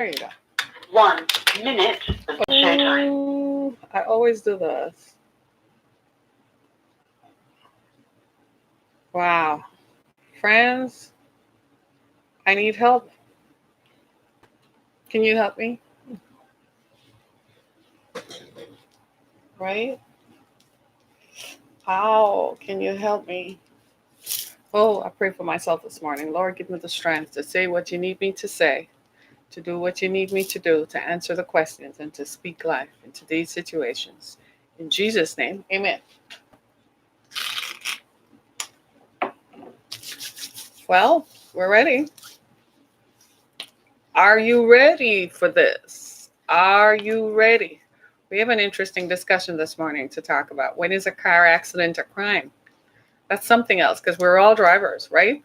There you go. 1 minute of showtime. Oh, I always do this. Wow. Friends, I need help. Can you help me? Right? How can you help me? Oh, I pray for myself this morning. Lord, give me the strength to say what you need me to say, to do what you need me to do, to answer the questions, and to speak life in today's situations. In Jesus' name, amen. Well, we're ready. Are you ready for this? Are you ready? We have an interesting discussion this morning to talk about. When is a car accident a crime? That's something else because we're all drivers, right?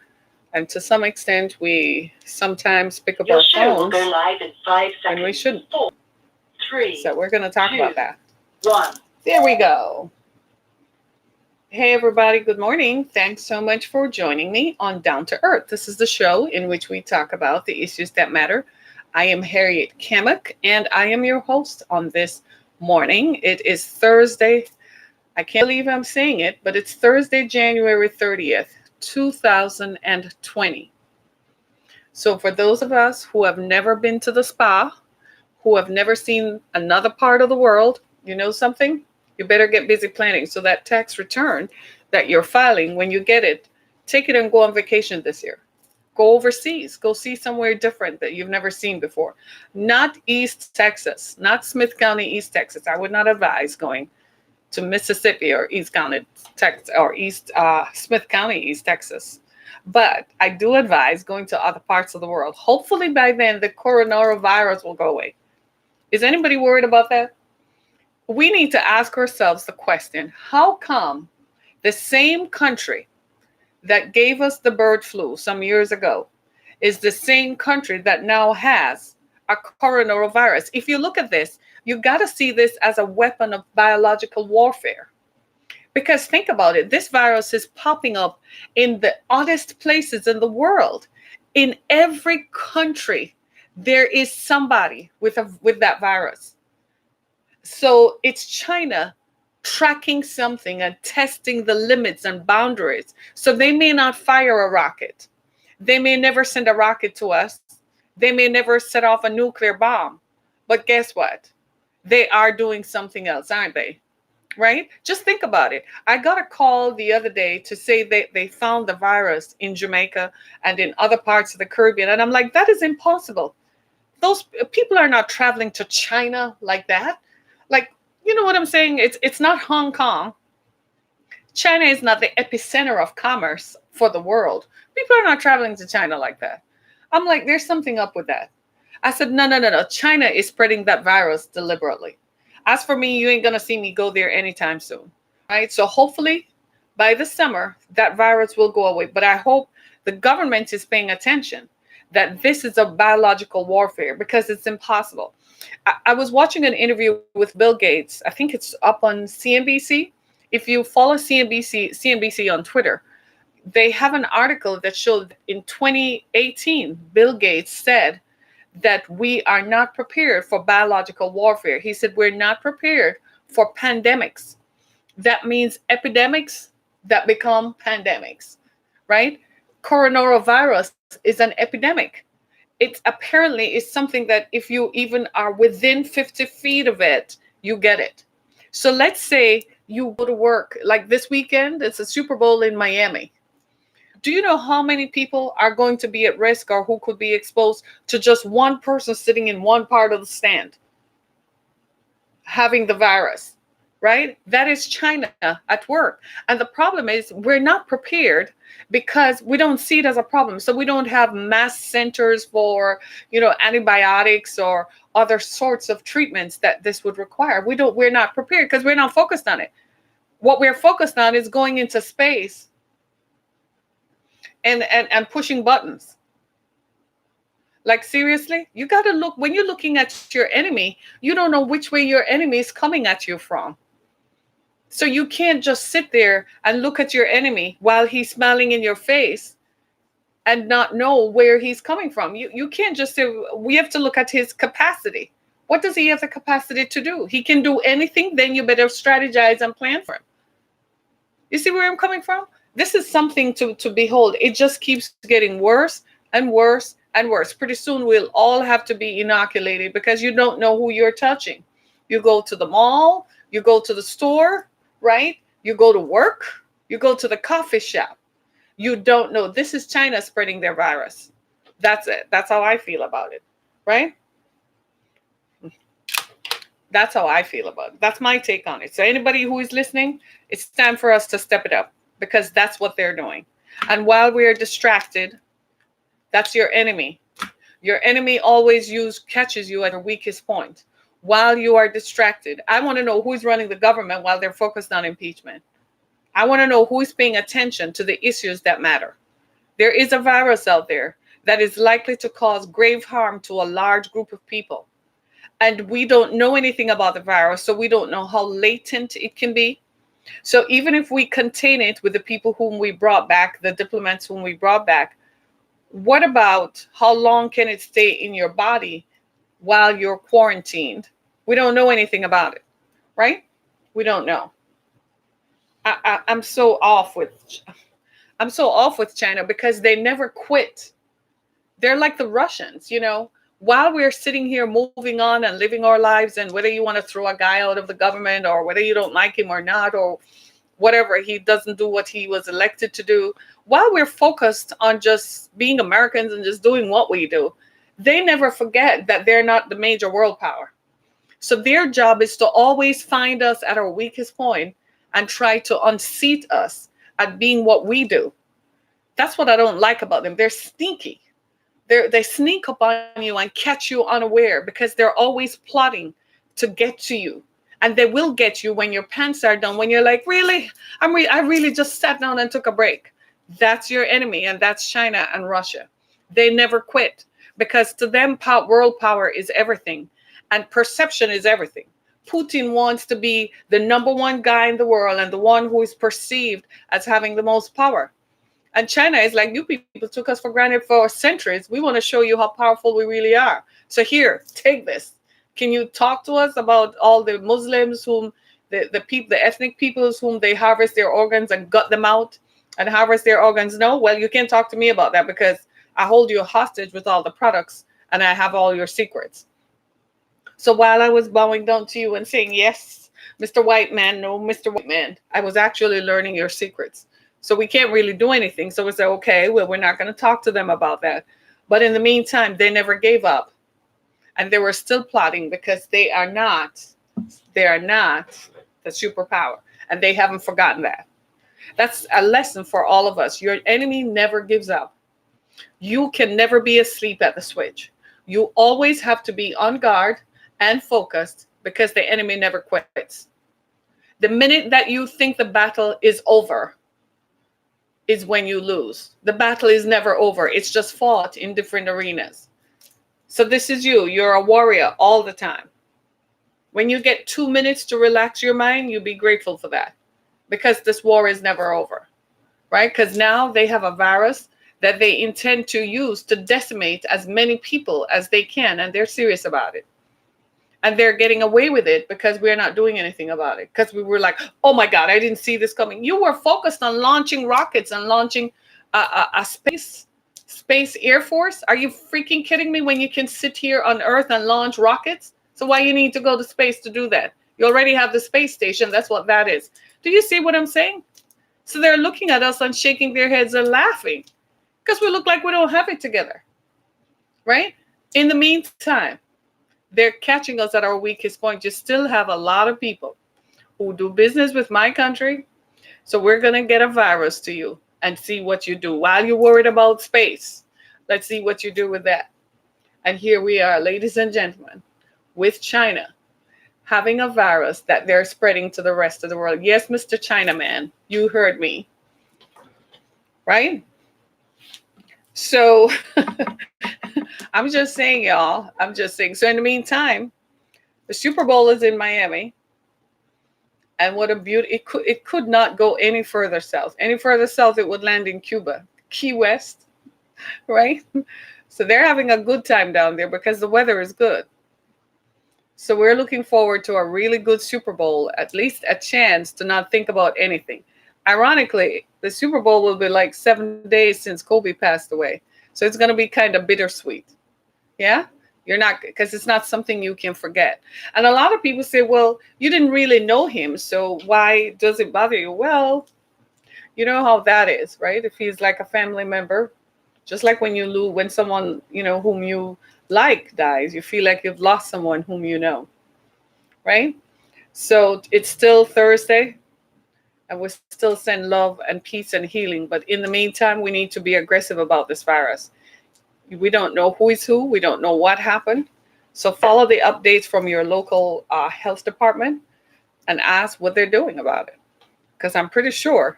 And to some extent, we sometimes pick up Your our show will phones go live in 5 seconds. and we shouldn't. 4, 3, So we're going to talk 2, about that. 1. There we go. Hey, everybody. Good morning. Thanks so much for joining me on Down to Earth. This is the show in which we talk about the issues that matter. I am Harriet Kamek, and I am your host on this morning. It is Thursday. I can't believe I'm saying it, but it's Thursday, January 30th, 2020. So for those of us who have never been to the spa, who have never seen another part of the world, you know something? You better get busy planning. So that tax return that you're filing, when you get it, take it and go on vacation this year. Go overseas. Go see somewhere different that you've never seen before. Not East Texas, not Smith County, East Texas. I would not advise going to Mississippi or East County, Texas, or East Smith County, East Texas. But I do advise going to other parts of the world. Hopefully by then the coronavirus will go away. Is anybody worried about that? We need to ask ourselves the question, how come the same country that gave us the bird flu some years ago is the same country that now has a coronavirus? If you look at this, you got to see this as a weapon of biological warfare. Because think about it, this virus is popping up in the oddest places in the world. In every country, there is somebody with that virus. So it's China tracking something and testing the limits and boundaries. So they may not fire a rocket. They may never send a rocket to us. They may never set off a nuclear bomb. But guess what? They are doing something else, aren't they? Right? Just think about it. I got a call the other day to say they found the virus in Jamaica and in other parts of the Caribbean. And I'm like, that is impossible. Those people are not traveling to China like that. Like, you know what I'm saying? It's not Hong Kong. China is not the epicenter of commerce for the world. People are not traveling to China like that. I'm like, there's something up with that. I said, no. China is spreading that virus deliberately. As for me, you ain't going to see me go there anytime soon. Right? So hopefully by the summer, that virus will go away. But I hope the government is paying attention that this is a biological warfare because it's impossible. I was watching an interview with Bill Gates. I think it's up on CNBC. If you follow CNBC on Twitter, they have an article that showed in 2018, Bill Gates said that we are not prepared for biological warfare. He said we're not prepared for pandemics. That means epidemics that become pandemics, right? Coronavirus is an epidemic. It apparently is something that if you even are within 50 feet of it, you get it. So let's say you go to work like this weekend, it's a Super Bowl in Miami. Do you know how many people are going to be at risk or who could be exposed to just one person sitting in one part of the stand having the virus, right? That is China at work. And the problem is we're not prepared because we don't see it as a problem. So we don't have mass centers for, antibiotics or other sorts of treatments that this would require. We're not prepared because we're not focused on it. What we're focused on is going into space and pushing buttons. Like, seriously, you got to look, when you're looking at your enemy, you don't know which way your enemy is coming at you from. So you can't just sit there and look at your enemy while he's smiling in your face and not know where he's coming from. You can't just say, we have to look at his capacity. What does he have the capacity to do? He can do anything, then you better strategize and plan for him. You see where I'm coming from? This is something to behold. It just keeps getting worse and worse and worse. Pretty soon we'll all have to be inoculated because you don't know who you're touching. You go to the mall, you go to the store, right? You go to work, you go to the coffee shop. You don't know. This is China spreading their virus. That's it. That's how I feel about it, right? That's how I feel about it. That's my take on it. So anybody who is listening, it's time for us to step it up because that's what they're doing. And while we are distracted, that's your enemy. Your enemy always catches you at your weakest point. While you are distracted, I want to know who's running the government while they're focused on impeachment. I want to know who is paying attention to the issues that matter. There is a virus out there that is likely to cause grave harm to a large group of people. And we don't know anything about the virus, so we don't know how latent it can be. So even if we contain it with the people whom we brought back, the diplomats whom we brought back, what about how long can it stay in your body while you're quarantined? We don't know anything about it, right? We don't know. I'm so off with China because they never quit. They're like the Russians, while we're sitting here moving on and living our lives, and whether you want to throw a guy out of the government or whether you don't like him or not, or whatever, he doesn't do what he was elected to do, while we're focused on just being Americans and just doing what we do, they never forget that they're not the major world power. So their job is to always find us at our weakest point and try to unseat us at being what we do. That's what I don't like about them. They're sneaky. They sneak up on you and catch you unaware because they're always plotting to get to you. And they will get you when your pants are down, when you're like, really? I really just sat down and took a break. That's your enemy, and that's China and Russia. They never quit because to them, world power is everything, and perception is everything. Putin wants to be the number one guy in the world and the one who is perceived as having the most power. And China is like, you people took us for granted for centuries. We want to show you how powerful we really are. So here, take this. Can you talk to us about all the Muslims whom the ethnic peoples whom they harvest their organs and gut them out and harvest their organs? No, well, you can't talk to me about that because I hold you hostage with all the products and I have all your secrets. So while I was bowing down to you and saying, yes, Mr. White Man, no, Mr. White Man, I was actually learning your secrets. So we can't really do anything. So we say, okay, well, we're not going to talk to them about that. But in the meantime, they never gave up. And they were still plotting because they are not the superpower. And they haven't forgotten that. That's a lesson for all of us. Your enemy never gives up. You can never be asleep at the switch. You always have to be on guard and focused because the enemy never quits. The minute that you think the battle is over is when you lose. The battle is never over. It's just fought in different arenas. So this is you. You're a warrior all the time. When you get 2 minutes to relax your mind, you be grateful for that because this war is never over, right? Because now they have a virus that they intend to use to decimate as many people as they can, and they're serious about it. And they're getting away with it because we're not doing anything about it. Because we were like, oh my God, I didn't see this coming. You were focused on launching rockets and launching a space air force. Are you freaking kidding me when you can sit here on Earth and launch rockets? So why you need to go to space to do that? You already have the space station. That's what that is. Do you see what I'm saying? So they're looking at us and shaking their heads and laughing because we look like we don't have it together, right? In the meantime, they're catching us at our weakest point. You still have a lot of people who do business with my country. So we're going to get a virus to you and see what you do. While you're worried about space, let's see what you do with that. And here we are, ladies and gentlemen, with China having a virus that they're spreading to the rest of the world. Yes, Mr. Chinaman, you heard me, right? So I'm just saying, y'all, So in the meantime, the Super Bowl is in Miami. And what a beauty. It could not go any further south. Any further south, it would land in Cuba. Key West. right? So they're having a good time down there because the weather is good. So we're looking forward to a really good Super Bowl, at least a chance to not think about anything. Ironically, the Super Bowl will be like 7 days since Kobe passed away. So it's going to be kind of bittersweet. Yeah? You're not, because it's not something you can forget. And a lot of people say, well, you didn't really know him, so why does it bother you? Well, you know how that is, right? If he's like a family member, just like when you lose, when someone, whom you like dies, you feel like you've lost someone whom you know, right? So it's still Thursday, and we still send love and peace and healing. But in the meantime, we need to be aggressive about this virus. We don't know who is who. We don't know what happened. So follow the updates from your local health department and ask what they're doing about it. Because I'm pretty sure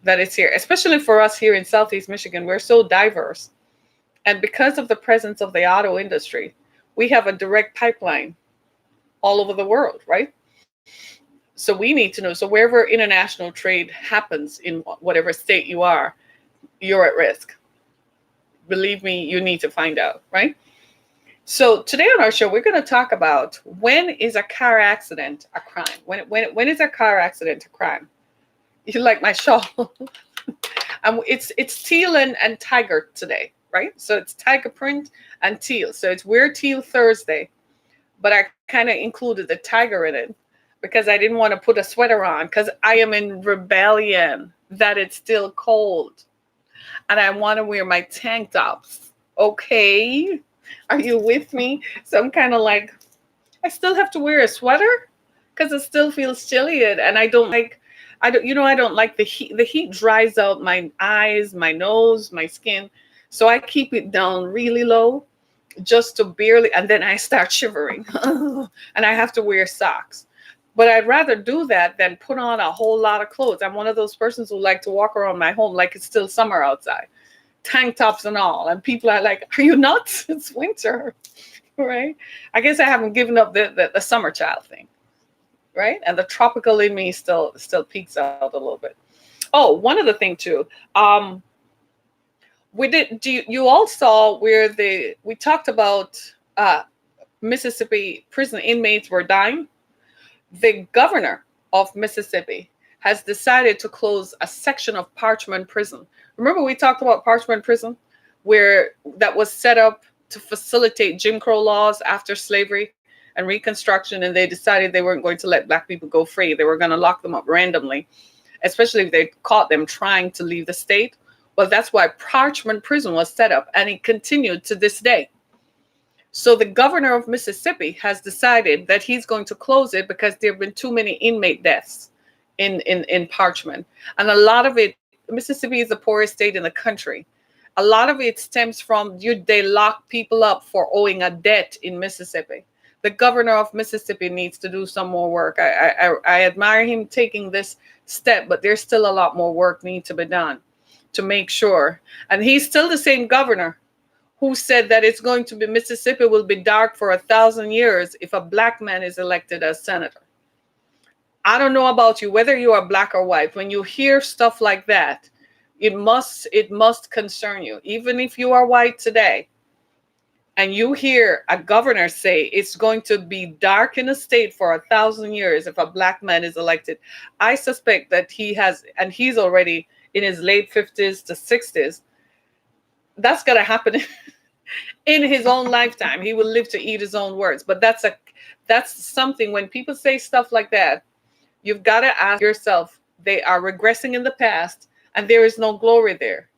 that it's here, especially for us here in Southeast Michigan. We're so diverse. And because of the presence of the auto industry, we have a direct pipeline all over the world, right? So we need to know. So wherever international trade happens in whatever state you are, you're at risk. Believe me, you need to find out, right? So today on our show, we're going to talk about when is a car accident a crime? When is a car accident a crime? You like my shawl? It's teal and tiger today, right? So it's tiger print and teal. So it's Wear Teal Thursday, but I kind of included the tiger in it because I didn't want to put a sweater on because I am in rebellion that it's still cold and I want to wear my tank tops. Okay, are you with me? So I'm kind of like, I still have to wear a sweater because it still feels chilly, and I don't like the heat. The heat dries out my eyes, my nose, my skin. So I keep it down really low just to barely, and then I start shivering and I have to wear socks. But I'd rather do that than put on a whole lot of clothes. I'm one of those persons who like to walk around my home like it's still summer outside, tank tops and all. And people are like, are you nuts? It's winter, right? I guess I haven't given up the summer child thing, right? And the tropical in me still peeks out a little bit. Oh, one other thing too. We did. You all saw where we talked about Mississippi prison inmates were dying? The governor of Mississippi has decided to close a section of Parchman Prison. Remember, we talked about Parchman Prison, where that was set up to facilitate Jim Crow laws after slavery and Reconstruction, and they decided they weren't going to let Black people go free. They were going to lock them up randomly, especially if they caught them trying to leave the state. Well, that's why Parchman Prison was set up, and it continued to this day. So the governor of Mississippi has decided that he's going to close it because there have been too many inmate deaths in Parchman. And a lot of it, Mississippi is the poorest state in the country. A lot of it stems from they lock people up for owing a debt in Mississippi. The governor of Mississippi needs to do some more work. I admire him taking this step, but there's still a lot more work need to be done to make sure. And he's still the same governor who said that it's going to be Mississippi will be dark for 1,000 years if a Black man is elected as senator. I don't know about you, whether you are Black or white. When you hear stuff like that, it must concern you. Even if you are white today, and you hear a governor say it's going to be dark in a state for 1,000 years if a Black man is elected, I suspect that he's already in his late 50s to 60s. That's going to happen in his own lifetime. He will live to eat his own words. But that's something, when people say stuff like that, you've got to ask yourself, they are regressing in the past and there is no glory there.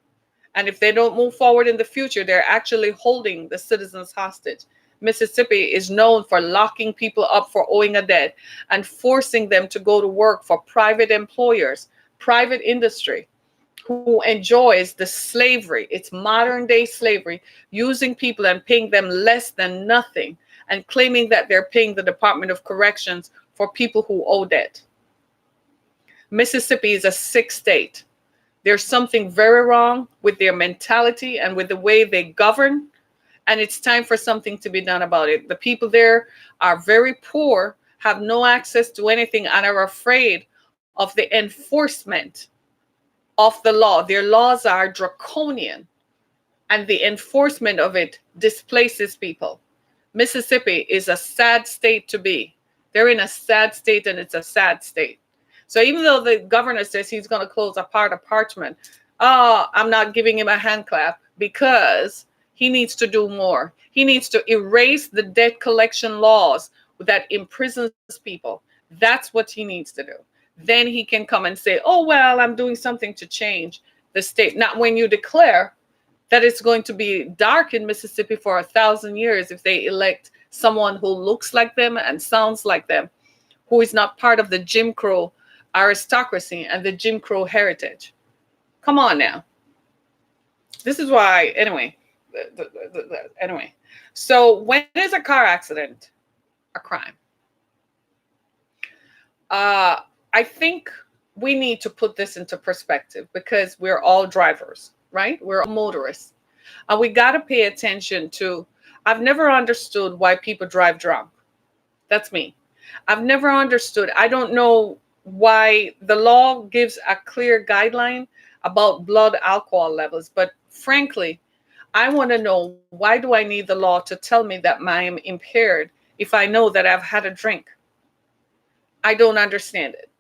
And if they don't move forward in the future, they're actually holding the citizens hostage. Mississippi is known for locking people up for owing a debt and forcing them to go to work for private employers, private industry, who enjoys the slavery. It's modern day slavery, using people and paying them less than nothing and claiming that they're paying the Department of Corrections for people who owe debt. Mississippi is a sick state. There's something very wrong with their mentality and with the way they govern, and it's time for something to be done about it. The people there are very poor, have no access to anything, and are afraid of the enforcement of the law. Their laws are draconian. and the enforcement of it displaces people. Mississippi is a sad state to be. They're in a sad state, and it's a sad state. So even though the governor says he's going to close a part of Parchment, I'm not giving him a hand clap, because he needs to do more. He needs to erase the debt collection laws that imprisons people. That's what he needs to do. Then he can come and say, oh, well, I'm doing something to change the state. Not when you declare that it's going to be dark in Mississippi for 1,000 years if they elect someone who looks like them and sounds like them, who is not part of the Jim Crow aristocracy and the Jim Crow heritage. Come on now. This is why, anyway. Anyway, so when is a car accident a crime? I think we need to put this into perspective, because we're all drivers, right? We're all motorists. And we got to pay attention to, I've never understood why people drive drunk. That's me. I've never understood. I don't know why the law gives a clear guideline about blood alcohol levels. But frankly, I want to know, why do I need the law to tell me that I am impaired if I know that I've had a drink? I don't understand it.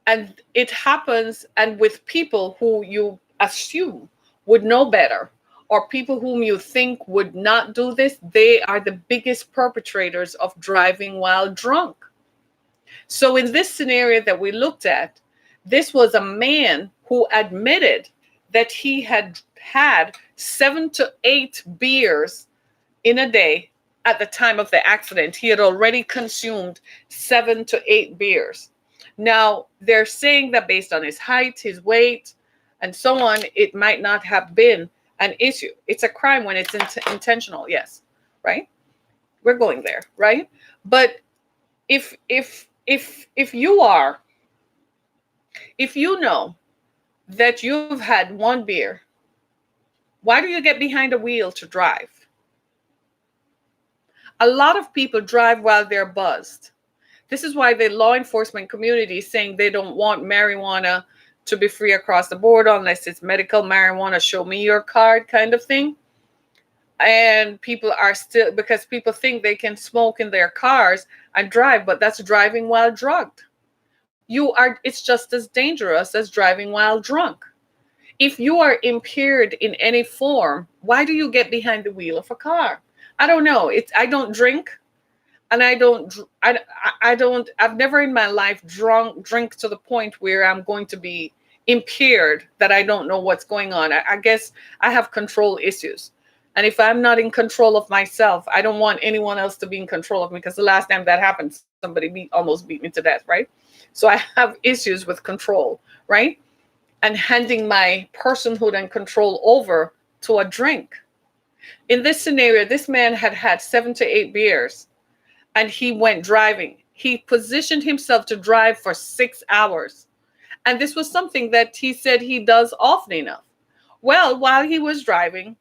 And it happens, and with people who you assume would know better, or people whom you think would not do this, they are the biggest perpetrators of driving while drunk. So in this scenario that we looked at, this was a man who admitted that he had had 7 to 8 beers in a day at the time of the accident. He had already consumed 7 to 8 beers. Now, they're saying that based on his height, his weight, and so on, it might not have been an issue. It's a crime when it's intentional, yes, right? We're going there, right? But if you know that you've had 1 beer, why do you get behind a wheel to drive? A lot of people drive while they're buzzed. This is why the law enforcement community is saying they don't want marijuana to be free across the board unless it's medical marijuana, show me your card kind of thing. And people are still, because people think they can smoke in their cars and drive, but that's driving while drugged. It's just as dangerous as driving while drunk. If you are impaired in any form, why do you get behind the wheel of a car? I don't know. I don't drink, and I've never in my life drink to the point where I'm going to be impaired that I don't know what's going on. I guess I have control issues. And if I'm not in control of myself, I don't want anyone else to be in control of me, because the last time that happened, somebody almost beat me to death, right? So I have issues with control, right? And handing my personhood and control over to a drink. In this scenario, this man had had 7 to 8 beers, and he went driving. He positioned himself to drive for 6 hours. And this was something that he said he does often enough. Well, while he was driving,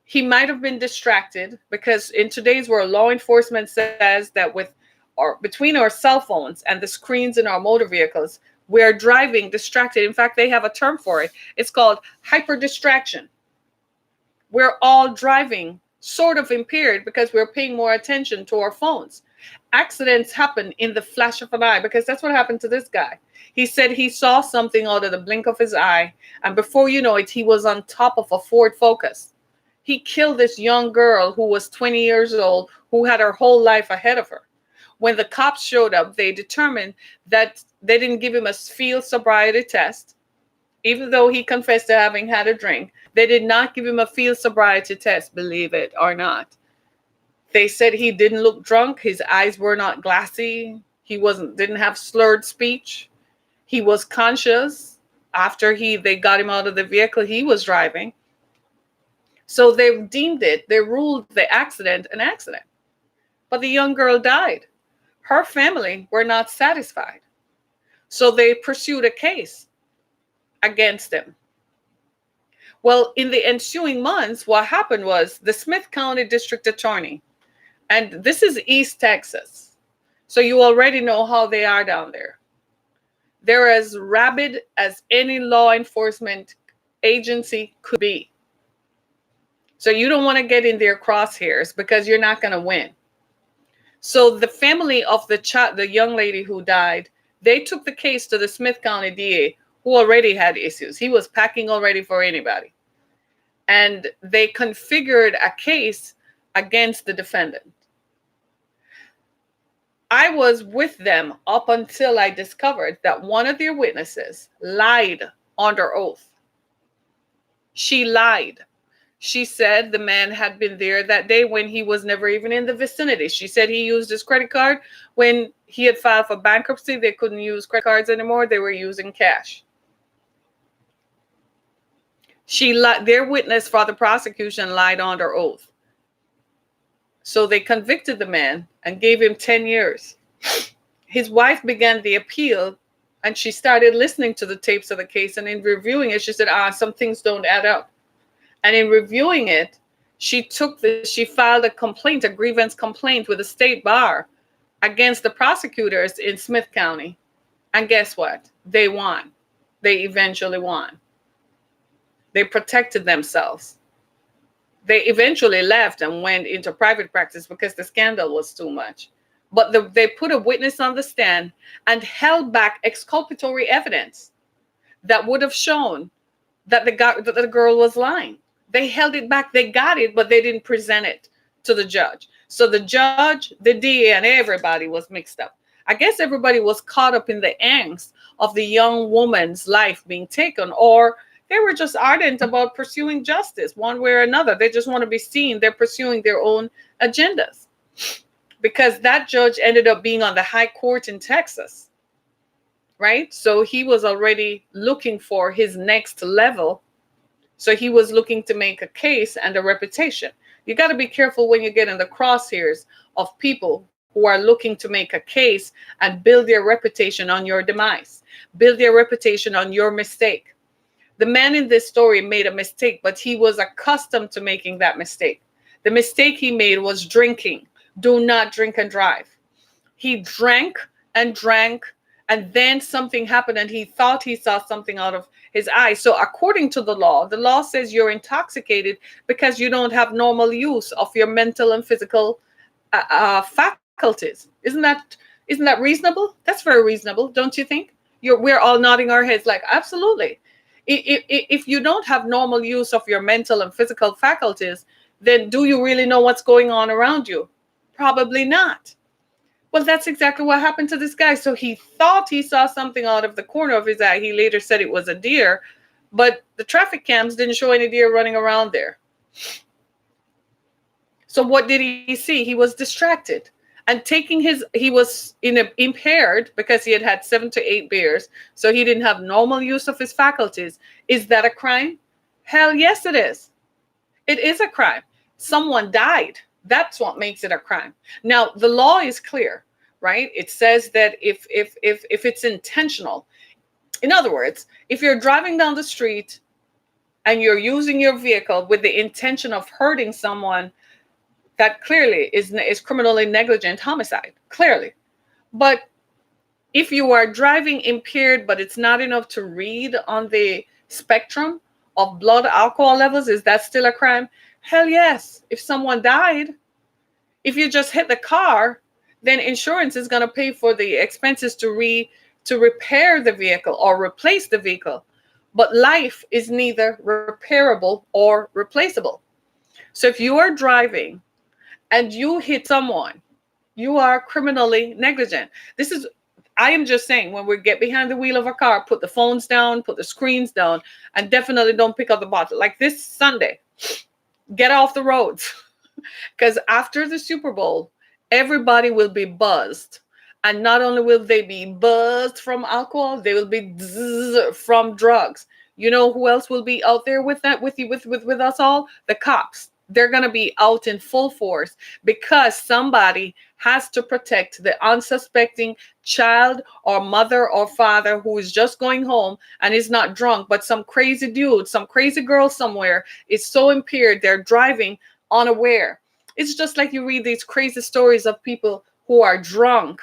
he might have been distracted, because in today's world, law enforcement says that between our cell phones and the screens in our motor vehicles, we're driving distracted. In fact, they have a term for it. It's called hyper distraction. We're all driving sort of impaired because we're paying more attention to our phones. Accidents happen in the flash of an eye, because that's what happened to this guy. He said he saw something out of the blink of his eye, and before you know it, he was on top of a Ford Focus. He killed this young girl who was 20 years old, who had her whole life ahead of her. When the cops showed up, they determined that they didn't give him a field sobriety test, even though he confessed to having had a drink. They did not give him a field sobriety test, believe it or not. They said he didn't look drunk. His eyes were not glassy. He didn't have slurred speech. He was conscious. After they got him out of the vehicle, he was driving. So they ruled the accident an accident. But the young girl died. Her family were not satisfied. So they pursued a case against him. Well, in the ensuing months, what happened was the Smith County District Attorney, and this is East Texas, so you already know how they are down there. They're as rabid as any law enforcement agency could be. So you don't want to get in their crosshairs because you're not going to win. So the family of the young lady who died, they took the case to the Smith County DA, who already had issues. He was packing already for anybody. And they configured a case against the defendant. I was with them up until I discovered that one of their witnesses lied under oath. She lied. She said the man had been there that day when he was never even in the vicinity. She said he used his credit card. When he had filed for bankruptcy, they couldn't use credit cards anymore. They were using cash. Their witness for the prosecution lied under oath. So they convicted the man and gave him 10 years. His wife began the appeal, and she started listening to the tapes of the case. And in reviewing it, she said, some things don't add up. And in reviewing it, she filed a grievance complaint with the state bar against the prosecutors in Smith County. And guess what? They won. They eventually won. They protected themselves. They eventually left and went into private practice because the scandal was too much. But they put a witness on the stand and held back exculpatory evidence that would have shown that the girl was lying. They held it back. They got it, but they didn't present it to the judge. So the judge, the DA, and everybody was mixed up. I guess everybody was caught up in the angst of the young woman's life being taken, or they were just ardent about pursuing justice one way or another. They just want to be seen. They're pursuing their own agendas. Because that judge ended up being on the high court in Texas, right? So he was already looking for his next level. So he was looking to make a case and a reputation. You got to be careful when you get in the crosshairs of people who are looking to make a case and build their reputation on your demise, build their reputation on your mistake. The man in this story made a mistake, but he was accustomed to making that mistake. The mistake he made was drinking. Do not drink and drive. He drank, and then something happened, and he thought he saw something out of his eye. So according to the law says you're intoxicated because you don't have normal use of your mental and physical faculties. Isn't that reasonable? That's very reasonable, don't you think? We're all nodding our heads like, absolutely. If you don't have normal use of your mental and physical faculties, then do you really know what's going on around you? Probably not. Well, that's exactly what happened to this guy. So he thought he saw something out of the corner of his eye. He later said it was a deer, but the traffic cams didn't show any deer running around there. So what did he see? He was distracted and he was impaired because he had had 7 to 8 beers. So he didn't have normal use of his faculties. Is that a crime? Hell yes, it is. It is a crime. Someone died. That's what makes it a crime. Now, the law is clear, right? It says that if it's intentional, in other words, if you're driving down the street and you're using your vehicle with the intention of hurting someone, that clearly is criminally negligent homicide, clearly. But if you are driving impaired, but it's not enough to read on the spectrum of blood alcohol levels, is that still a crime? Hell yes. If someone died, if you just hit the car, then insurance is going to pay for the expenses to repair the vehicle or replace the vehicle. But life is neither repairable or replaceable. So if you are driving and you hit someone, you are criminally negligent. I am just saying, when we get behind the wheel of a car, put the phones down, put the screens down, and definitely don't pick up the bottle. Like this Sunday, get off the roads. Because after the Super Bowl, everybody will be buzzed. And not only will they be buzzed from alcohol, they will be from drugs. You know who else will be out there with us all? The cops. They're going to be out in full force because somebody has to protect the unsuspecting child or mother or father who is just going home and is not drunk, but some crazy dude, some crazy girl somewhere is so impaired they're driving unaware. It's just like you read these crazy stories of people who are drunk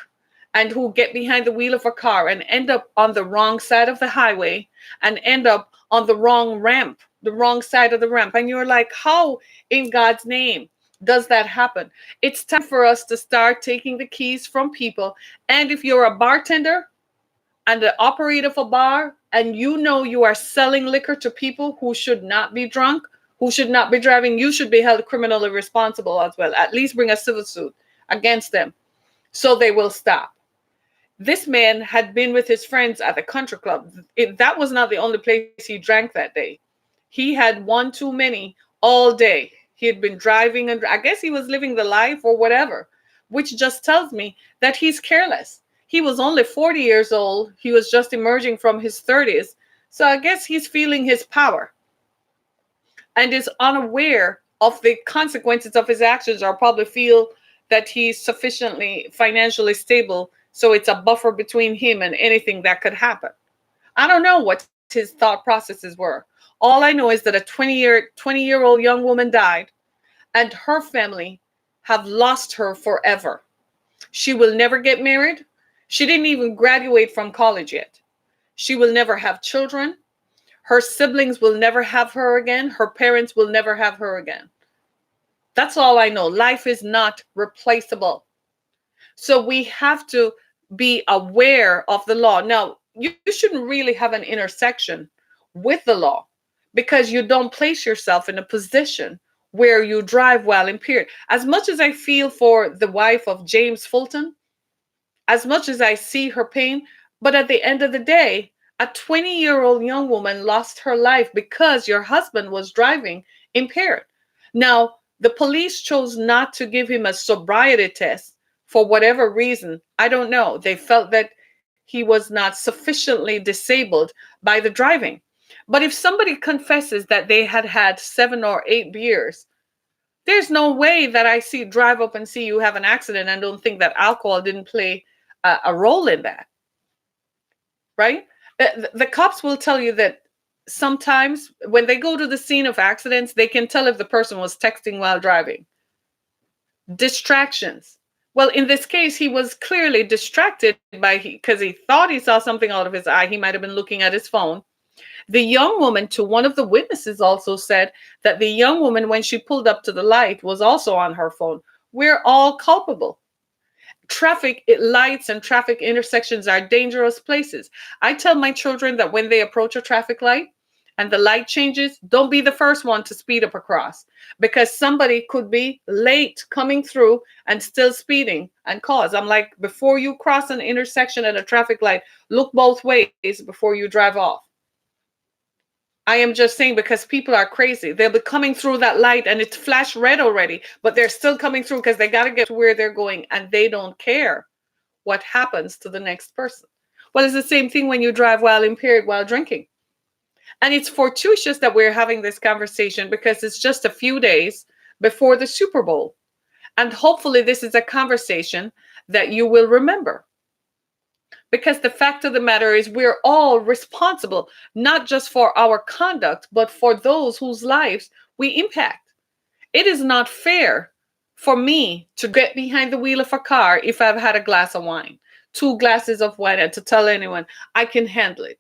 and who get behind the wheel of a car and end up on the wrong side of the highway and end up on the wrong ramp the wrong side of the ramp. And you're like, how in God's name does that happen? It's time for us to start taking the keys from people. And if you're a bartender and the operator of a bar, and you know you are selling liquor to people who should not be drunk, who should not be driving, you should be held criminally responsible as well. At least bring a civil suit against them so they will stop. This man had been with his friends at the country club. That was not the only place he drank that day. He had one too many all day. He had been driving, and I guess he was living the life or whatever, which just tells me that he's careless. He was only 40 years old. He was just emerging from his 30s. So I guess he's feeling his power and is unaware of the consequences of his actions, or probably feel that he's sufficiently financially stable so it's a buffer between him and anything that could happen. I don't know what his thought processes were. All I know is that a 20-year-old young woman died, and her family have lost her forever. She will never get married. She didn't even graduate from college yet. She will never have children. Her siblings will never have her again. Her parents will never have her again. That's all I know. Life is not replaceable. So we have to be aware of the law. Now, you shouldn't really have an intersection with the law, because you don't place yourself in a position where you drive while impaired. As much as I feel for the wife of James Fulton, as much as I see her pain, but at the end of the day, a 20-year-old young woman lost her life because your husband was driving impaired. Now, the police chose not to give him a sobriety test for whatever reason. I don't know. They felt that he was not sufficiently disabled by the driving. But if somebody confesses that they had had 7 or 8 beers, there's no way that I see drive up and see you have an accident and don't think that alcohol didn't play a role in that, right? The cops will tell you that sometimes when they go to the scene of accidents, they can tell if the person was texting while driving. Distractions. Well, in this case, he was clearly distracted because he thought he saw something out of his eye. He might have been looking at his phone. The young woman, to one of the witnesses, also said that the young woman, when she pulled up to the light, was also on her phone. We're all culpable. Traffic lights and traffic intersections are dangerous places. I tell my children that when they approach a traffic light and the light changes, don't be the first one to speed up across, because somebody could be late coming through and still speeding and cause. I'm like, before you cross an intersection at a traffic light, look both ways before you drive off. I am just saying, because people are crazy. They'll be coming through that light and it's flashed red already, but they're still coming through because they got to get to where they're going, and they don't care what happens to the next person. Well, it's the same thing when you drive while impaired while drinking. And it's fortuitous that we're having this conversation because it's just a few days before the Super Bowl. And hopefully this is a conversation that you will remember. Because the fact of the matter is, we're all responsible, not just for our conduct, but for those whose lives we impact. It is not fair for me to get behind the wheel of a car if I've had a glass of wine, 2 glasses of wine, and to tell anyone I can handle it.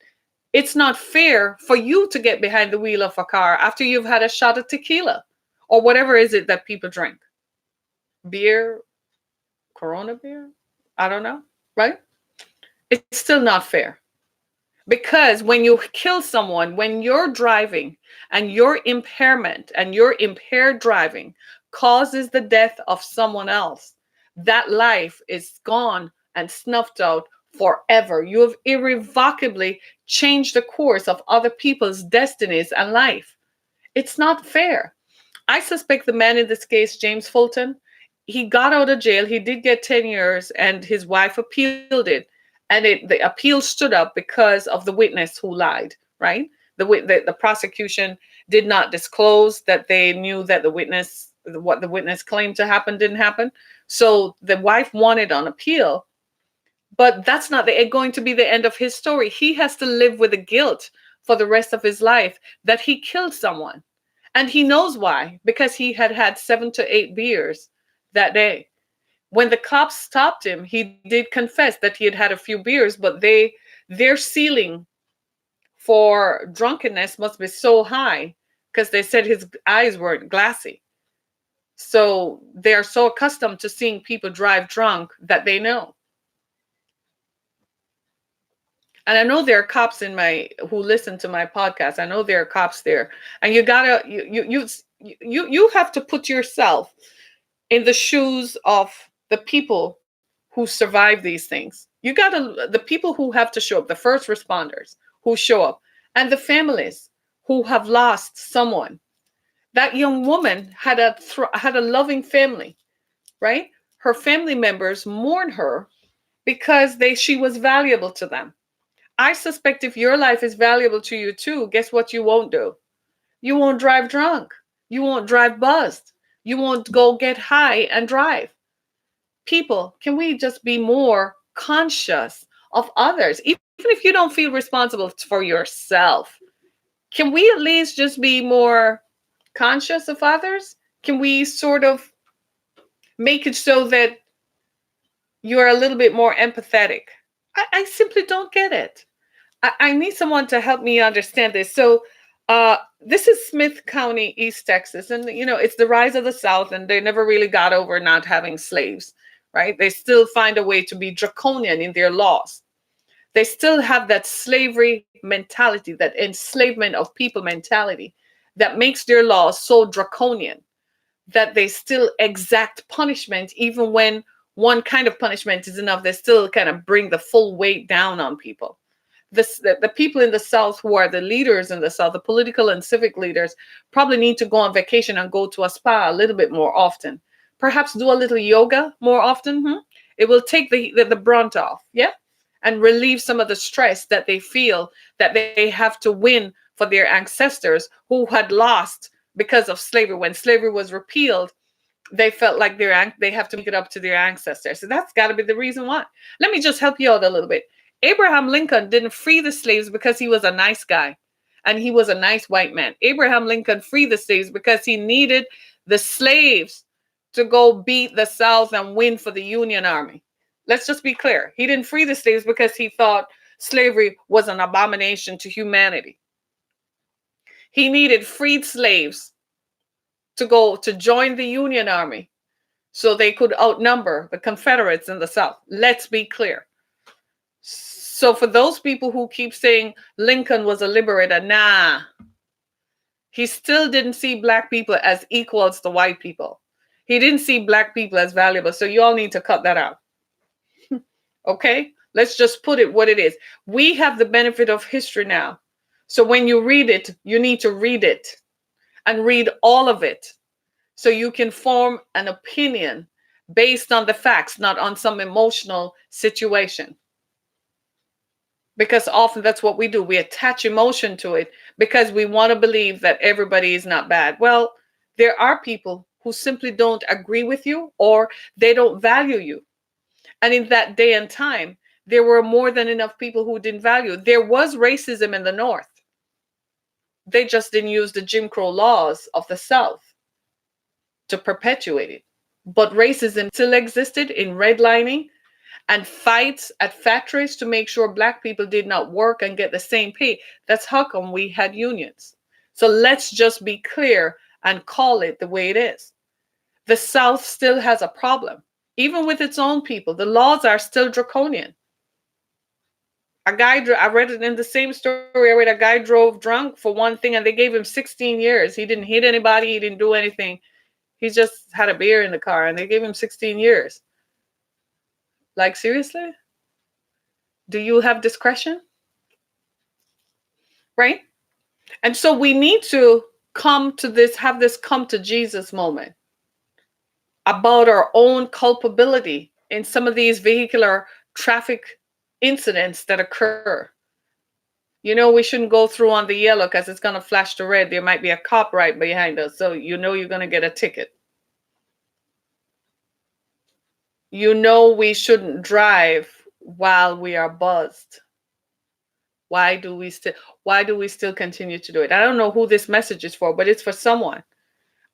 It's not fair for you to get behind the wheel of a car after you've had a shot of tequila or whatever is it that people drink. Beer, Corona beer? I don't know, right? It's still not fair. Because when you kill someone, when you're driving and your impairment and your impaired driving causes the death of someone else, that life is gone and snuffed out forever. You have irrevocably changed the course of other people's destinies and life. It's not fair. I suspect the man in this case, James Fulton, he got out of jail. He did get 10 years and his wife appealed it. And the appeal stood up because of the witness who lied, right? The prosecution did not disclose that they knew that what the witness claimed to happen didn't happen. So the wife won it on appeal. But that's not going to be the end of his story. He has to live with the guilt for the rest of his life that he killed someone. And he knows why, because he had had 7 to 8 beers that day. When the cops stopped him, he did confess that he had had a few beers, but their ceiling for drunkenness must be so high because they said his eyes weren't glassy. So they're so accustomed to seeing people drive drunk that they know. And I know there are cops in my who listen to my podcast. I know there are cops there, and you gotta you have to put yourself in the shoes of the people who survive these things. You gotta the people who have to show up, the first responders who show up, and the families who have lost someone. That young woman had a loving family, right? Her family members mourn her because they she was valuable to them. I suspect if your life is valuable to you too, guess what you won't do? You won't drive drunk. You won't drive buzzed. You won't go get high and drive. People, can we just be more conscious of others? Even if you don't feel responsible for yourself, can we at least just be more conscious of others? Can we sort of make it so that you're a little bit more empathetic? I simply don't get it. I need someone to help me understand this. So, this is Smith County, East Texas, and it's the rise of the South, and they never really got over not having slaves, right? They still find a way to be draconian in their laws. They still have that slavery mentality, that enslavement of people mentality, that makes their laws so draconian that they still exact punishment, even when one kind of punishment is enough. They still kind of bring the full weight down on people. The people in the South who are the leaders in the South, the political and civic leaders, probably need to go on vacation and go to a spa a little bit more often. Perhaps do a little yoga more often. It will take the brunt off, yeah, and relieve some of the stress that they feel that they have to win for their ancestors who had lost because of slavery. When slavery was repealed, they felt like they have to make it up to their ancestors. So that's got to be the reason why. Let me just help you out a little bit. Abraham Lincoln didn't free the slaves because he was a nice guy and he was a nice white man. Abraham Lincoln freed the slaves because he needed the slaves to go beat the South and win for the Union Army. Let's just be clear. He didn't free the slaves because he thought slavery was an abomination to humanity. He needed freed slaves to go to join the Union Army so they could outnumber the Confederates in the South. Let's be clear. So for those people who keep saying Lincoln was a liberator, nah, he still didn't see black people as equals to white people. He didn't see black people as valuable. So you all need to cut that out. Okay? Let's just put it what it is. We have the benefit of history now. So when you read it, you need to read it and read all of it so you can form an opinion based on the facts, not on some emotional situation. Because often that's what we do. We attach emotion to it because we want to believe that everybody is not bad. Well, there are people who simply don't agree with you or they don't value you. And in that day and time, there were more than enough people who didn't value. There was racism in the North. They just didn't use the Jim Crow laws of the South to perpetuate it. But racism still existed in redlining and fights at factories to make sure black people did not work and get the same pay. That's how come we had unions. So let's just be clear and call it the way it is. The South still has a problem. Even with its own people, the laws are still draconian. I read it in the same story. I read a guy drove drunk for one thing and they gave him 16 years. He didn't hit anybody. He didn't do anything. He just had a beer in the car and they gave him 16 years. Like, seriously? Do you have discretion? Right? And so we need to have this come to Jesus moment about our own culpability in some of these vehicular traffic incidents that occur. We shouldn't go through on the yellow because it's going to flash to red. There might be a cop right behind us. So you're going to get a ticket. We shouldn't drive while we are buzzed. Why do we still continue to do it? I don't know who this message is for, but it's for someone.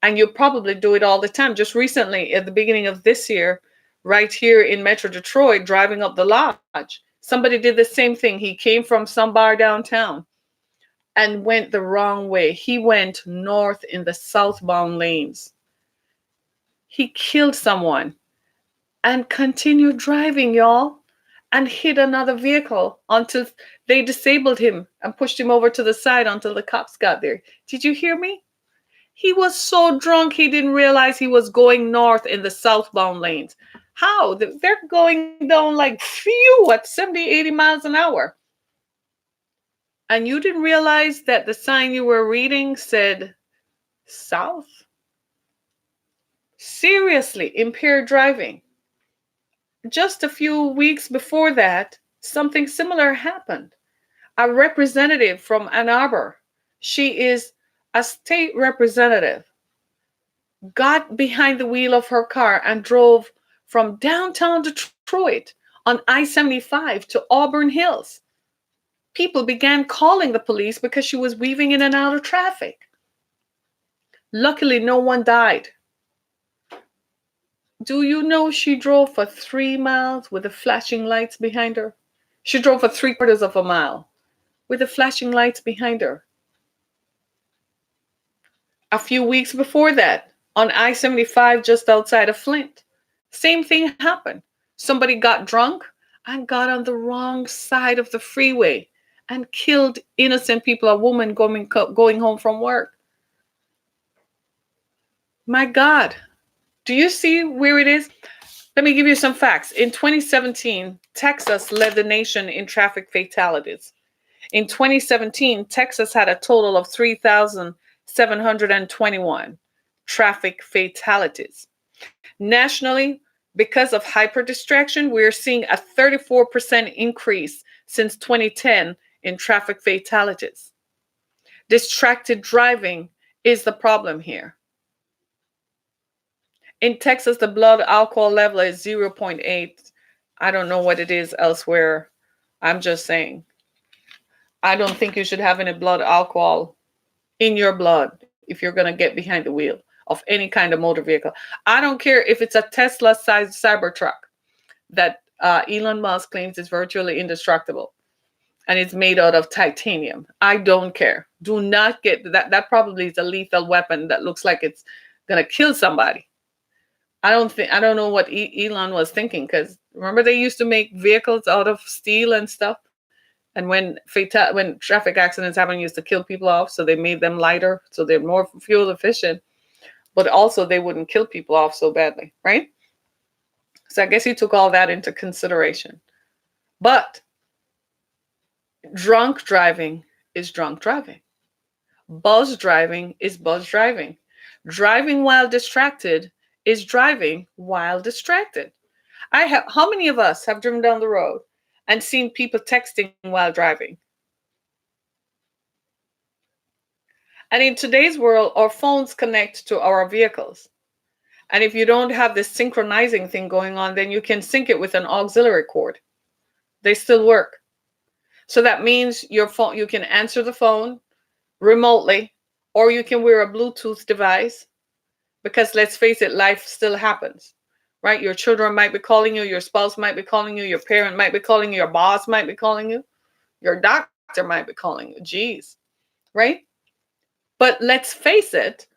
And you probably do it all the time. Just recently, at the beginning of this year, right here in Metro Detroit, driving up the Lodge, somebody did the same thing. He came from some bar downtown and went the wrong way. He went north in the southbound lanes. He killed someone and continued driving, y'all, and hit another vehicle until they disabled him and pushed him over to the side until the cops got there. Did you hear me? He was so drunk he didn't realize he was going north in the southbound lanes. How? They're going down like phew at 70, 80 miles an hour. And you didn't realize that the sign you were reading said south? Seriously, impaired driving. Just a few weeks before that, something similar happened. A representative from Ann Arbor, she is a state representative, got behind the wheel of her car and drove from downtown Detroit on I 75 to Auburn Hills. People began calling the police because she was weaving in and out of traffic. Luckily, no one died. Do you know she drove for 3 miles with the flashing lights behind her? She drove for 3/4 of a mile with the flashing lights behind her. A few weeks before that, on I 75 just outside of Flint, same thing happened. Somebody got drunk and got on the wrong side of the freeway and killed innocent people, a woman going home from work. My God, do you see where it is? Let me give you some facts. In 2017, Texas led the nation in traffic fatalities. In 2017, Texas had a total of 3,721 traffic fatalities. Nationally, because of hyper distraction, we're seeing a 34% increase since 2010 in traffic fatalities. Distracted driving is the problem here. In Texas, the blood alcohol level is 0.8. I don't know what it is elsewhere. I'm just saying. I don't think you should have any blood alcohol in your blood if you're going to get behind the wheel of any kind of motor vehicle. I don't care if it's a Tesla-sized Cybertruck that Elon Musk claims is virtually indestructible and it's made out of titanium. I don't care. Do not get that. That probably is a lethal weapon that looks like it's going to kill somebody. I don't know what Elon was thinking, because remember they used to make vehicles out of steel and stuff, and when traffic accidents happen, used to kill people off, so they made them lighter, so they're more fuel efficient, but also they wouldn't kill people off so badly, right? So I guess he took all that into consideration. But drunk driving is drunk driving. Buzz driving is buzz driving. Driving while distracted is driving while distracted. How many of us have driven down the road and seen people texting while driving? And in today's world, our phones connect to our vehicles. And if you don't have this synchronizing thing going on, then you can sync it with an auxiliary cord. They still work. So that means your phone, you can answer the phone remotely, or you can wear a Bluetooth device. Because let's face it, life still happens, right? Your children might be calling you, your spouse might be calling you, your parent might be calling you, your boss might be calling you, your doctor might be calling you. Geez, right? But let's face it,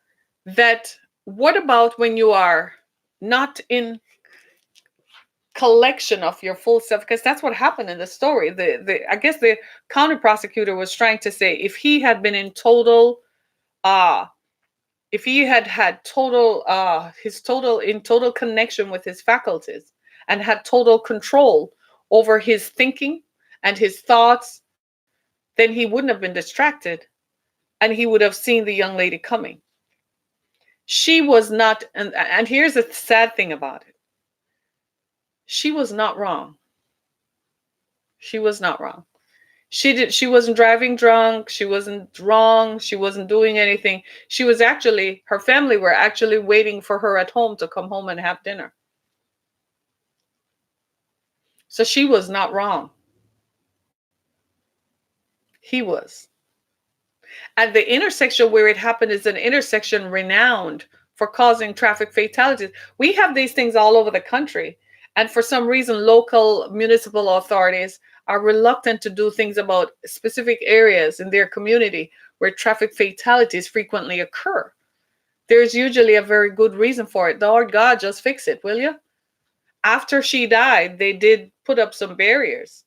that what about when you are not in collection of your full self? Because that's what happened in the story. I guess the county prosecutor was trying to say if he had been in total if he had total total connection with his faculties and had total control over his thinking and his thoughts, then he wouldn't have been distracted and he would have seen the young lady coming. She was not, and here's the sad thing about it. She was not wrong. She was not wrong. She wasn't driving drunk, she wasn't wrong, she wasn't doing anything. She was actually, her family were actually waiting for her at home to come home and have dinner. So she was not wrong. He was. And the intersection where it happened is an intersection renowned for causing traffic fatalities. We have these things all over the country. And for some reason, local municipal authorities are reluctant to do things about specific areas in their community where traffic fatalities frequently occur. There's usually a very good reason for it. Lord God, just fix it, will you? After she died, they did put up some barriers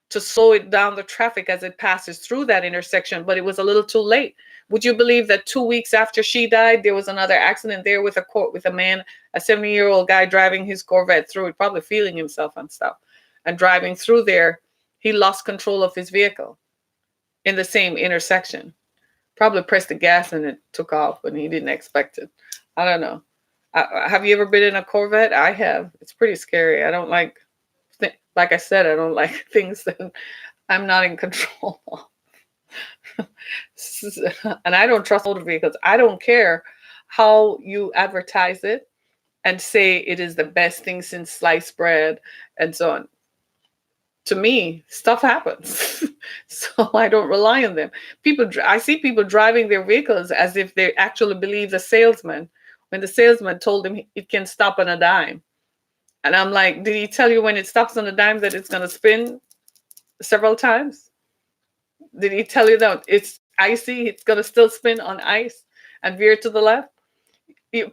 to slow it down the traffic as it passes through that intersection, but it was a little too late. Would you believe that 2 weeks after she died, there was another accident there with a man, a 70-year-old guy driving his Corvette through it, probably feeling himself and stuff, and driving through there, he lost control of his vehicle in the same intersection. Probably pressed the gas and it took off, and he didn't expect it. I don't know. Have you ever been in a Corvette? I have. It's pretty scary. I don't like, like I said, I don't like things that I'm not in control of. And I don't trust motor vehicles. I don't care how you advertise it and say it is the best thing since sliced bread and so on. To me, stuff happens. So I don't rely on them. I see people driving their vehicles as if they actually believe the salesman when the salesman told them it can stop on a dime. And I'm like, did he tell you when it stops on a dime that it's going to spin several times? Did he tell you that it's icy, it's going to still spin on ice and veer to the left?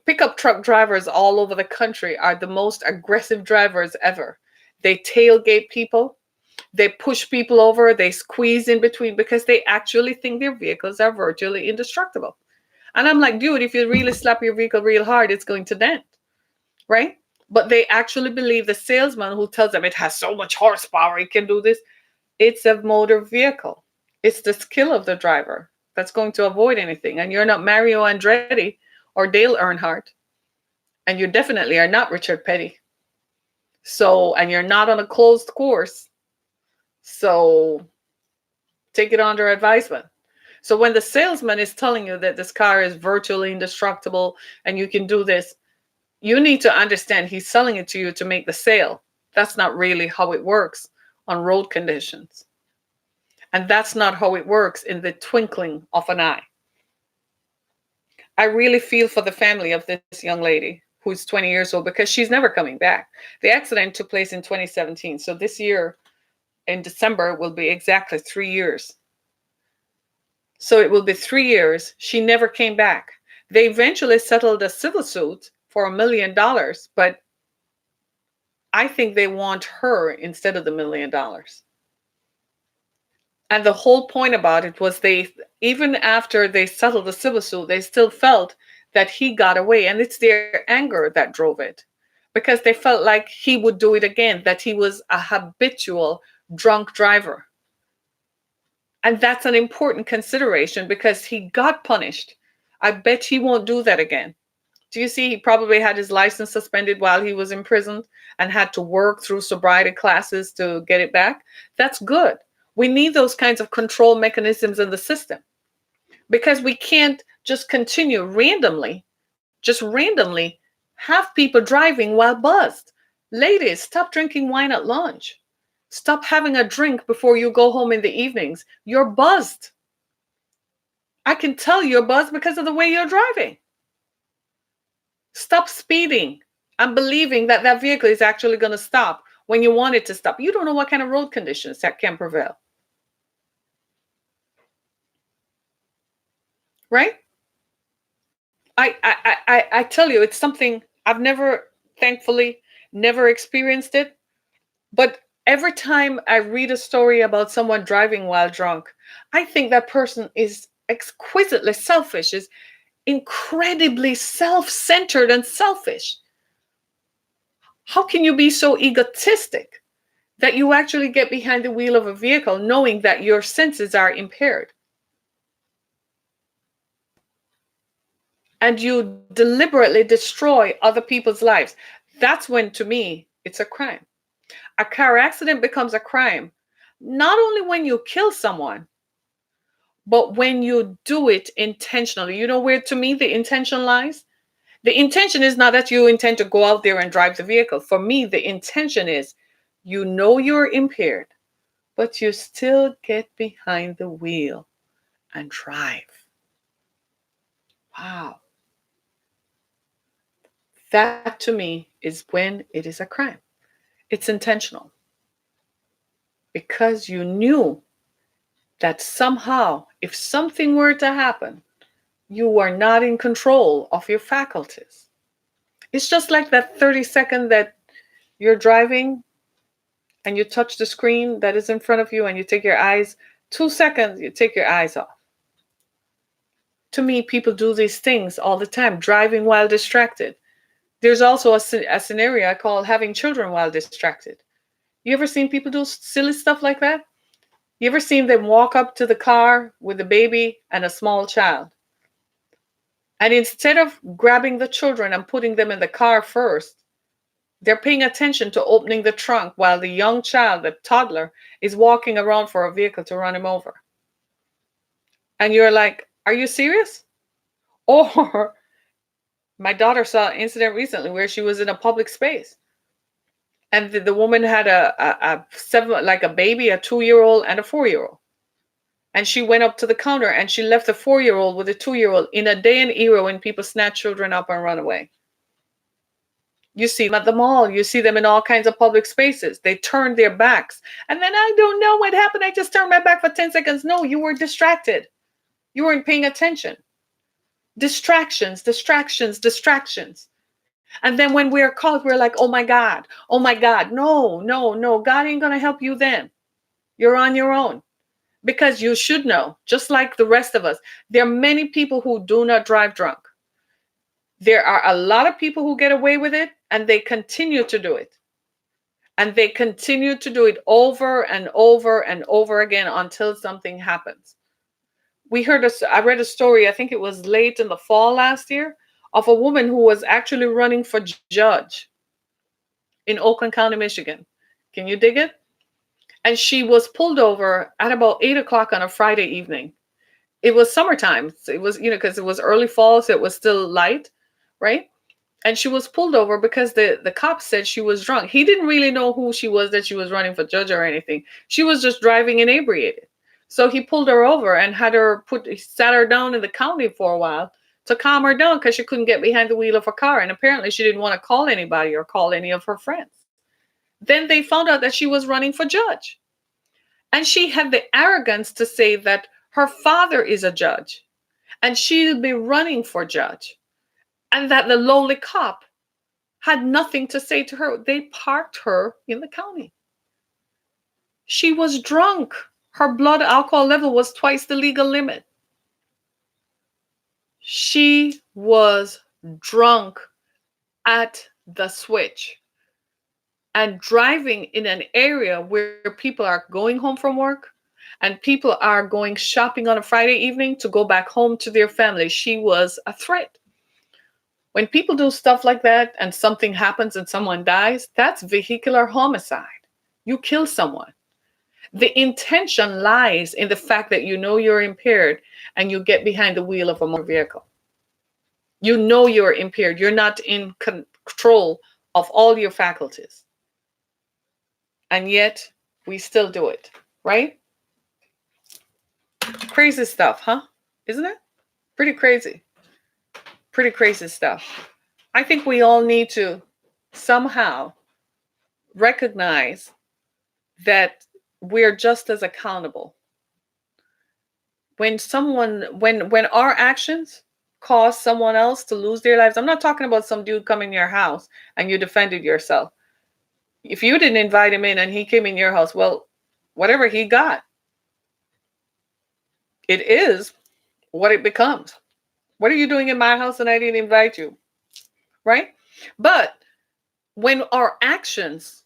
Pickup truck drivers all over the country are the most aggressive drivers ever. They tailgate people. They push people over. They squeeze in between because they actually think their vehicles are virtually indestructible. And I'm like, dude, if you really slap your vehicle real hard, it's going to dent, right? But they actually believe the salesman who tells them it has so much horsepower, it can do this. It's a motor vehicle. It's the skill of the driver that's going to avoid anything. And you're not Mario Andretti or Dale Earnhardt. And you definitely are not Richard Petty. So, and you're not on a closed course. So take it under advisement. So when the salesman is telling you that this car is virtually indestructible and you can do this, you need to understand he's selling it to you to make the sale. That's not really how it works on road conditions. And that's not how it works in the twinkling of an eye. I really feel for the family of this young lady who's 20 years old because she's never coming back. The accident took place in 2017. So this year in December will be exactly 3 years. So it will be 3 years. She never came back. They eventually settled a civil suit for $1 million, but I think they want her instead of the $1 million. And the whole point about it was even after they settled the civil suit, they still felt that he got away. And it's their anger that drove it because they felt like he would do it again, that he was a habitual drunk driver. And that's an important consideration because he got punished. I bet he won't do that again. Do you see? He probably had his license suspended while he was imprisoned and had to work through sobriety classes to get it back. That's good. We need those kinds of control mechanisms in the system because we can't just continue just randomly have people driving while buzzed. Ladies, stop drinking wine at lunch. Stop having a drink before you go home in the evenings. You're buzzed. I can tell you're buzzed because of the way you're driving. Stop speeding and believing that that vehicle is actually going to stop when you want it to stop. You don't know what kind of road conditions that can prevail. Right? I tell you, it's something I've never, thankfully, never experienced it. But every time I read a story about someone driving while drunk, I think that person is exquisitely selfish, is incredibly self-centered and selfish. How can you be so egotistic that you actually get behind the wheel of a vehicle knowing that your senses are impaired? And you deliberately destroy other people's lives. That's when, to me, it's a crime. A car accident becomes a crime, not only when you kill someone, but when you do it intentionally. You know where, to me, the intention lies? The intention is not that you intend to go out there and drive the vehicle. For me, the intention is you know you're impaired, but you still get behind the wheel and drive. Wow. That to me is when it is a crime. It's intentional. because you knew that somehow, if something were to happen, you were not in control of your faculties. It's just like that 30-second that you're driving and you touch the screen that is in front of you and you take your eyes, 2 seconds, you take your eyes off. To me, people do these things all the time, driving while distracted. There's also a scenario I call having children while distracted. You ever seen people do silly stuff like that? You ever seen them walk up to the car with a baby and a small child? And instead of grabbing the children and putting them in the car first, they're paying attention to opening the trunk while the young child, the toddler, is walking around for a vehicle to run him over. And you're like, are you serious? Or my daughter saw an incident recently where she was in a public space and the woman had a seven, like a baby, a 2-year-old and a 4-year-old. And she went up to the counter and she left the 4-year-old with a 2-year-old in a day and era when people snatch children up and run away. You see them at the mall. You see them in all kinds of public spaces. They turn their backs. And then I don't know what happened. I just turned my back for 10 seconds. No, you were distracted. You weren't paying attention. Distractions, distractions, distractions. And then when we're caught, we're like, oh my God, oh my God. No, no, no. God ain't going to help you then. You're on your own. Because you should know, just like the rest of us, there are many people who do not drive drunk. There are a lot of people who get away with it and they continue to do it. And they continue to do it over and over and over again until something happens. I read a story, I think it was late in the fall last year, of a woman who was actually running for judge in Oakland County, Michigan. Can you dig it? And she was pulled over at about 8 o'clock on a Friday evening. It was summertime. So it was, because it was early fall, so it was still light, right? And she was pulled over because the cop said she was drunk. He didn't really know who she was, that she was running for judge or anything. She was just driving inebriated. So he pulled her over and sat her down in the county for a while to calm her down because she couldn't get behind the wheel of her car. And apparently she didn't want to call anybody or call any of her friends. Then they found out that she was running for judge. And she had the arrogance to say that her father is a judge and she'll be running for judge. And that the lowly cop had nothing to say to her. They parked her in the county. She was drunk. Her blood alcohol level was twice the legal limit. She was drunk at the switch and driving in an area where people are going home from work and people are going shopping on a Friday evening to go back home to their family. She was a threat. When people do stuff like that and something happens and someone dies, that's vehicular homicide. You kill someone. The intention lies in the fact that you know you're impaired and you get behind the wheel of a motor vehicle. You know you're impaired. You're not in control of all your faculties. And yet we still do it, right? Crazy stuff, huh? Isn't it? Pretty crazy. Pretty crazy stuff. I think we all need to somehow recognize that we're just as accountable. When our actions cause someone else to lose their lives, I'm not talking about some dude coming in your house and you defended yourself. If you didn't invite him in and he came in your house, well, whatever he got, it is what it becomes. What are you doing in my house and I didn't invite you? Right? But when our actions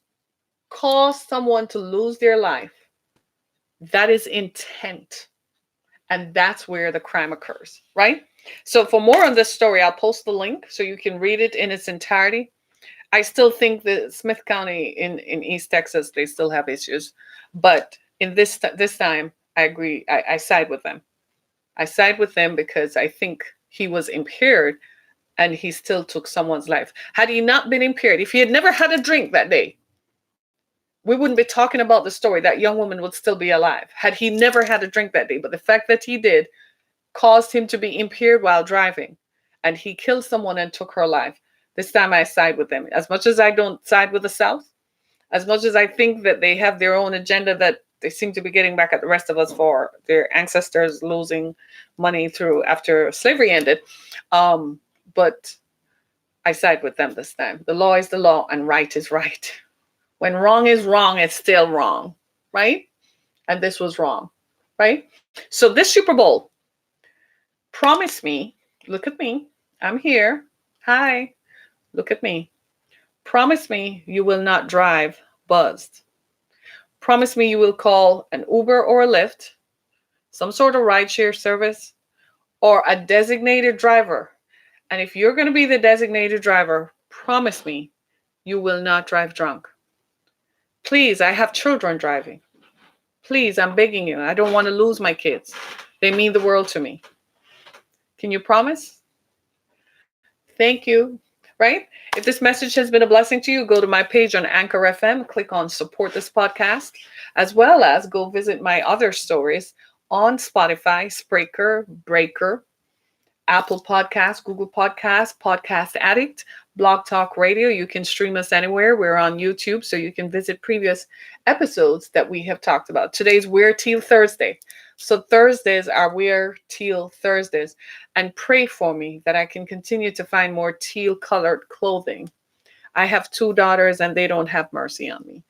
cause someone to lose their life, that is intent. And that's where the crime occurs, right? So for more on this story, I'll post the link so you can read it in its entirety. I still think that Smith County in East Texas, they still have issues. But in this time, I agree. I side with them. I side with them because I think he was impaired and he still took someone's life. Had he not been impaired, if he had never had a drink that day, we wouldn't be talking about the story. That young woman would still be alive had he never had a drink that day. But the fact that he did caused him to be impaired while driving, and he killed someone and took her life. This time I side with them. As much as I don't side with the South, As much as I think that they have their own agenda that they seem to be getting back at the rest of us for their ancestors losing money through after slavery ended. But I side with them this time. The law is the law and right is right. When wrong is wrong, it's still wrong, right? And this was wrong, right? So this Super Bowl, promise me, look at me, I'm here. Hi, look at me. Promise me you will not drive buzzed. Promise me you will call an Uber or a Lyft, some sort of rideshare service, or a designated driver. And if you're going to be the designated driver, promise me you will not drive drunk. Please, I have children driving. Please, I'm begging you. I don't want to lose my kids. They mean the world to me. Can you promise? Thank you. Right? If this message has been a blessing to you, go to my page on Anchor FM, click on support this podcast, as well as go visit my other stories on Spotify, Spreaker, Breaker, Apple Podcasts, Google Podcasts, Podcast Addict, Blog Talk Radio. You can stream us anywhere. We're on YouTube, so you can visit previous episodes that we have talked about. Today's Wear Teal Thursday. So Thursdays are Wear Teal Thursdays. And pray for me that I can continue to find more teal colored clothing. I have two daughters and they don't have mercy on me.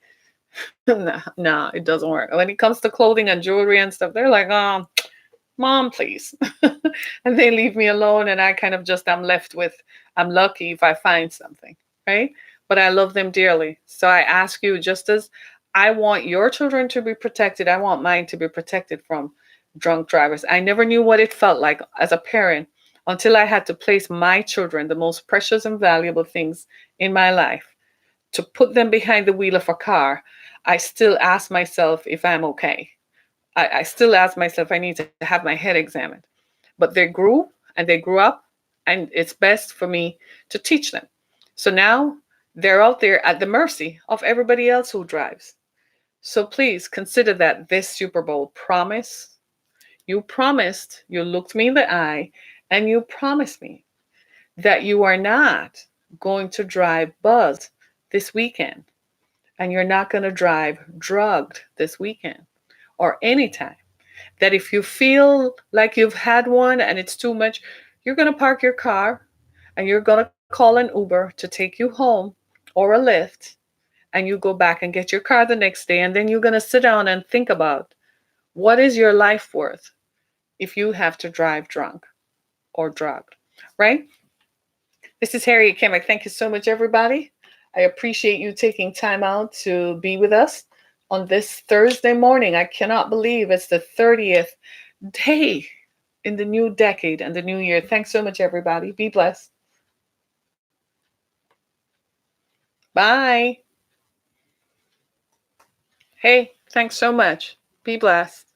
No, it doesn't work. When it comes to clothing and jewelry and stuff, they're like, oh, Mom, please. And they leave me alone, and I kind of just am left with, I'm lucky if I find something, right? But I love them dearly. So I ask you, just as I want your children to be protected, I want mine to be protected from drunk drivers. I never knew what it felt like as a parent until I had to place my children, the most precious and valuable things in my life, to put them behind the wheel of a car. I still ask myself if I'm okay. I still ask myself, I need to have my head examined. But they grew and they grew up, and it's best for me to teach them. So now they're out there at the mercy of everybody else who drives. So please consider that this Super Bowl promise. You promised, you looked me in the eye, and you promised me that you are not going to drive buzzed this weekend, and you're not going to drive drugged this weekend or anytime. That if you feel like you've had one and it's too much, you're going to park your car and you're going to call an Uber to take you home or a Lyft, and you go back and get your car the next day. And then you're going to sit down and think about what is your life worth if you have to drive drunk or drugged, right? This is Harriet Kim. Thank you so much, everybody. I appreciate you taking time out to be with us on this Thursday morning. I cannot believe it's the 30th day in the new decade and the new year. Thanks so much, everybody. Be blessed. Bye. Hey, thanks so much. Be blessed.